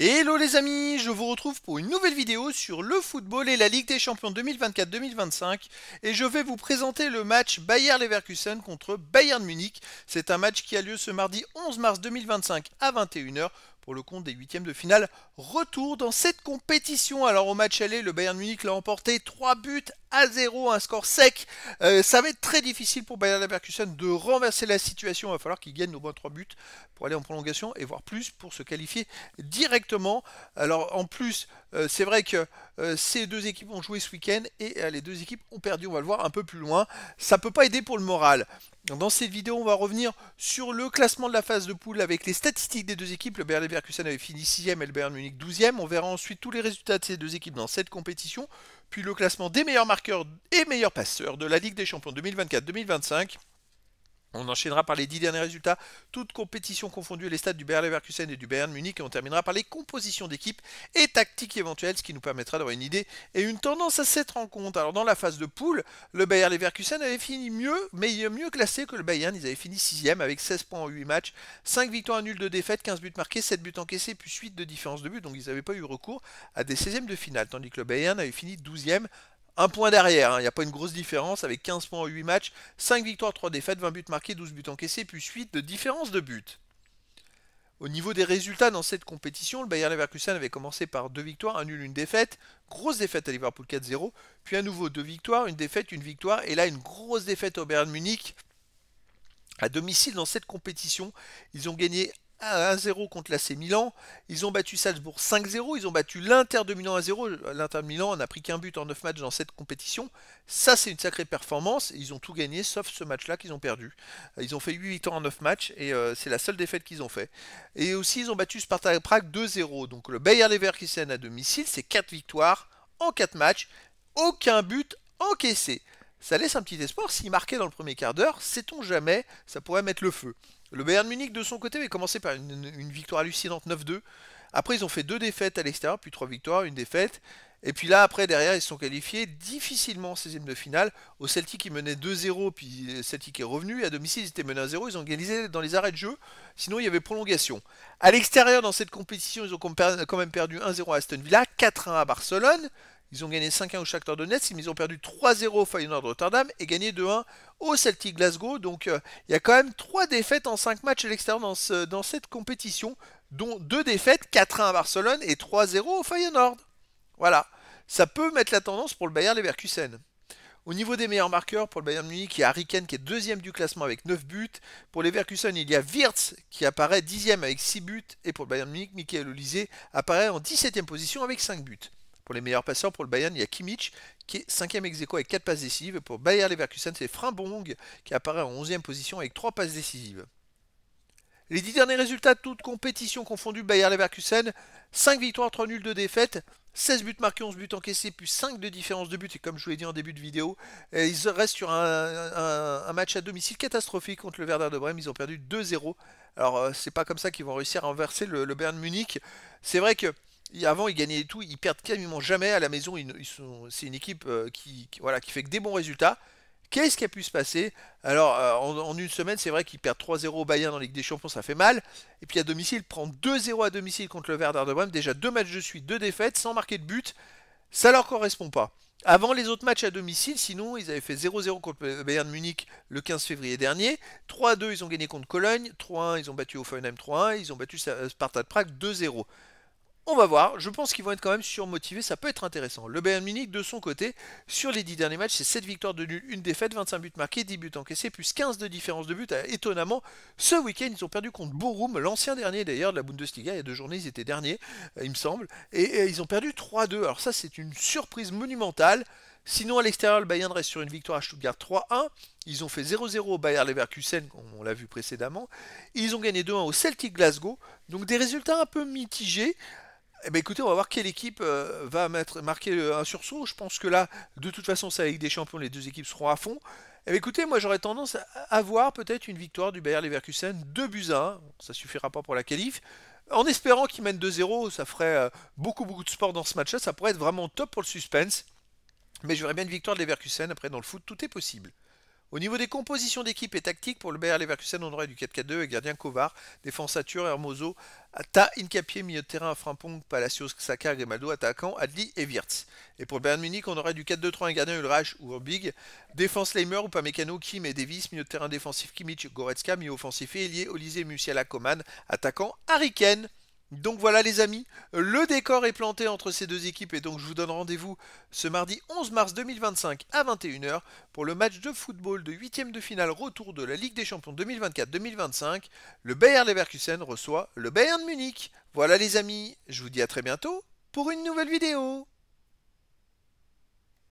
Hello les amis, je vous retrouve pour une nouvelle vidéo sur le football et la Ligue des Champions 2024-2025 et je vais vous présenter le match Bayer Leverkusen contre Bayern Munich. C'est un match qui a lieu ce mardi 11 mars 2025 à 21h pour le compte des huitièmes de finale retour dans cette compétition. Alors au match aller, le Bayern Munich l'a emporté 3 buts à 0, un score sec. Ça va être très difficile pour Bayer Leverkusen de renverser la situation. Il va falloir qu'ils gagnent au moins 3 buts pour aller en prolongation et voire plus pour se qualifier directement. Alors en plus, c'est vrai que ces deux équipes ont joué ce week-end et les deux équipes ont perdu. On va le voir un peu plus loin. Ça peut pas aider pour le moral. Dans cette vidéo, on va revenir sur le classement de la phase de poule avec les statistiques des deux équipes. Le Bayer Leverkusen avait fini 6e et le Bayern Munich 12e. On verra ensuite tous les résultats de ces deux équipes dans cette compétition, puis le classement des meilleurs marqueurs et meilleurs passeurs de la Ligue des Champions 2024-2025. On enchaînera par les 10 derniers résultats, toutes compétitions confondues, les stats du Bayer Leverkusen et du Bayern Munich, et on terminera par les compositions d'équipes et tactiques éventuelles, ce qui nous permettra d'avoir une idée et une tendance à cette rencontre. Alors dans la phase de poule, le Bayer Leverkusen avait fini mieux classé que le Bayern. Ils avaient fini 6e avec 16 points en 8 matchs, 5 victoires, un nul, de défaites, 15 buts marqués, 7 buts encaissés, puis 8 de différence de but, donc ils n'avaient pas eu recours à des 16e de finale, tandis que le Bayern avait fini 12e. Un point derrière, il n'y a pas une grosse différence avec 15 points en 8 matchs, 5 victoires, 3 défaites, 20 buts marqués, 12 buts encaissés, puis 8 de différence de but. Au niveau des résultats dans cette compétition, le Bayer Leverkusen avait commencé par 2 victoires, un nul, une défaite. Grosse défaite à Liverpool 4-0, puis à nouveau 2 victoires, une défaite, une victoire, et là une grosse défaite au Bayern Munich à domicile dans cette compétition. Ils ont gagné 1-0 contre l'AC Milan, ils ont battu Salzbourg 5-0, ils ont battu l'Inter de Milan 1-0, l'Inter de Milan n'a pris qu'un but en 9 matchs dans cette compétition, ça c'est une sacrée performance, ils ont tout gagné sauf ce match-là qu'ils ont perdu. Ils ont fait 8 victoires en 9 matchs et c'est la seule défaite qu'ils ont fait. Et aussi ils ont battu Spartak Prague 2-0, donc le Bayer Leverkusen à domicile c'est 4 victoires en 4 matchs, aucun but encaissé. Ça laisse un petit espoir, s'ils marquaient dans le premier quart d'heure, sait-on jamais, ça pourrait mettre le feu. Le Bayern Munich de son côté avait commencé par une victoire hallucinante 9-2. Après ils ont fait 2 défaites à l'extérieur, puis 3 victoires, une défaite. Et puis là après derrière ils se sont qualifiés difficilement en 16e de finale. Au Celtic ils menaient 2-0, puis Celtic est revenu. Et à domicile ils étaient menés 1-0, ils ont égalisé dans les arrêts de jeu. Sinon il y avait prolongation. À l'extérieur dans cette compétition ils ont quand même perdu 1-0 à Aston Villa, 4-1 à Barcelone. Ils ont gagné 5-1 au Shakhtar Donetsk, mais ils ont perdu 3-0 au Feyenoord Rotterdam et gagné 2-1 au Celtic Glasgow. Donc il y a quand même 3 défaites en 5 matchs à l'extérieur dans cette compétition, dont 2 défaites, 4-1 à Barcelone et 3-0 au Feyenoord. Voilà, ça peut mettre la tendance pour le Bayer Leverkusen. Au niveau des meilleurs marqueurs, pour le Bayern Munich, il y a Harry Kane qui est deuxième du classement avec 9 buts. Pour les Leverkusen, il y a Wirtz qui apparaît 10e avec 6 buts. Et pour le Bayern Munich, Michael Olise apparaît en 17e position avec 5 buts. Pour les meilleurs passeurs, pour le Bayern, il y a Kimmich qui est 5e ex-aequo avec 4 passes décisives. Et pour Bayer Leverkusen, c'est Frimpong qui apparaît en 11e position avec 3 passes décisives. Les 10 derniers résultats, toutes compétitions confondues, Bayer Leverkusen, 5 victoires, 3 nuls, 2 défaites, 16 buts marqués, 11 buts encaissés, plus 5 de différence de but. Et comme je vous l'ai dit en début de vidéo, ils restent sur un match à domicile catastrophique contre le Werder de Brême. Ils ont perdu 2-0. Alors, c'est pas comme ça qu'ils vont réussir à renverser le Bayern Munich. C'est vrai que avant, ils gagnaient tout, ils perdent quasiment jamais à la maison. C'est une équipe voilà, qui fait que des bons résultats. Qu'est-ce qui a pu se passer? Alors, en une semaine, c'est vrai qu'ils perdent 3-0 au Bayern en Ligue des Champions, ça fait mal. Et puis à domicile, prendre 2-0 à domicile contre le Werder de Brême, déjà 2 matchs de suite, 2 défaites, sans marquer de but, ça leur correspond pas. Avant les autres matchs à domicile, sinon, ils avaient fait 0-0 contre le Bayern Munich le 15 février dernier. 3-2, ils ont gagné contre Cologne. 3-1, ils ont battu Hoffenheim 3-1. Ils ont battu Spartak Prague 2-0. On va voir, je pense qu'ils vont être quand même surmotivés, ça peut être intéressant. Le Bayern Munich, de son côté, sur les 10 derniers matchs, c'est 7 victoires de nul, 1 défaite, 25 buts marqués, 10 buts encaissés, plus 15 de différence de but. Étonnamment, ce week-end, ils ont perdu contre Bochum, l'ancien dernier d'ailleurs de la Bundesliga. Il y a 2 journées, ils étaient derniers, il me semble. Et ils ont perdu 3-2. Alors ça, c'est une surprise monumentale. Sinon, à l'extérieur, le Bayern reste sur une victoire à Stuttgart 3-1. Ils ont fait 0-0 au Bayer Leverkusen, on l'a vu précédemment. Ils ont gagné 2-1 au Celtic Glasgow. Donc des résultats un peu mitigés. Eh ben écoutez, on va voir quelle équipe va marquer un sursaut. Je pense que là, de toute façon, c'est la Ligue des Champions, les deux équipes seront à fond. Eh ben écoutez, moi j'aurais tendance à voir peut-être une victoire du Bayer Leverkusen, 2 buts à 1. Ça suffira pas pour la qualif. En espérant qu'ils mènent 2-0, ça ferait beaucoup de sport dans ce match-là. Ça pourrait être vraiment top pour le suspense. Mais j'aurais bien une victoire de Leverkusen. Après, dans le foot, tout est possible. Au niveau des compositions d'équipe et tactiques, pour le Bayer Leverkusen, on aurait du 4-4-2 avec gardien Kovar, défense Satur, Hermoso, Ta, Incapié, milieu de terrain, Frimpong, Palacios, Saka, Grimaldo, attaquant, Adli et Wirtz. Et pour le Bayern Munich, on aurait du 4-2-3, un gardien Ulreich ou Urbig, défense Leimer ou Pamecano, Kim et Davis, milieu de terrain défensif Kimmich, Goretzka, milieu offensif et ailier, Olysée, Musiala, Coman, attaquant Harry Kane. Donc voilà les amis, le décor est planté entre ces deux équipes et donc je vous donne rendez-vous ce mardi 11 mars 2025 à 21h pour le match de football de 8e de finale retour de la Ligue des Champions 2024-2025. Le Bayer Leverkusen reçoit le Bayern Munich. Voilà les amis, je vous dis à très bientôt pour une nouvelle vidéo.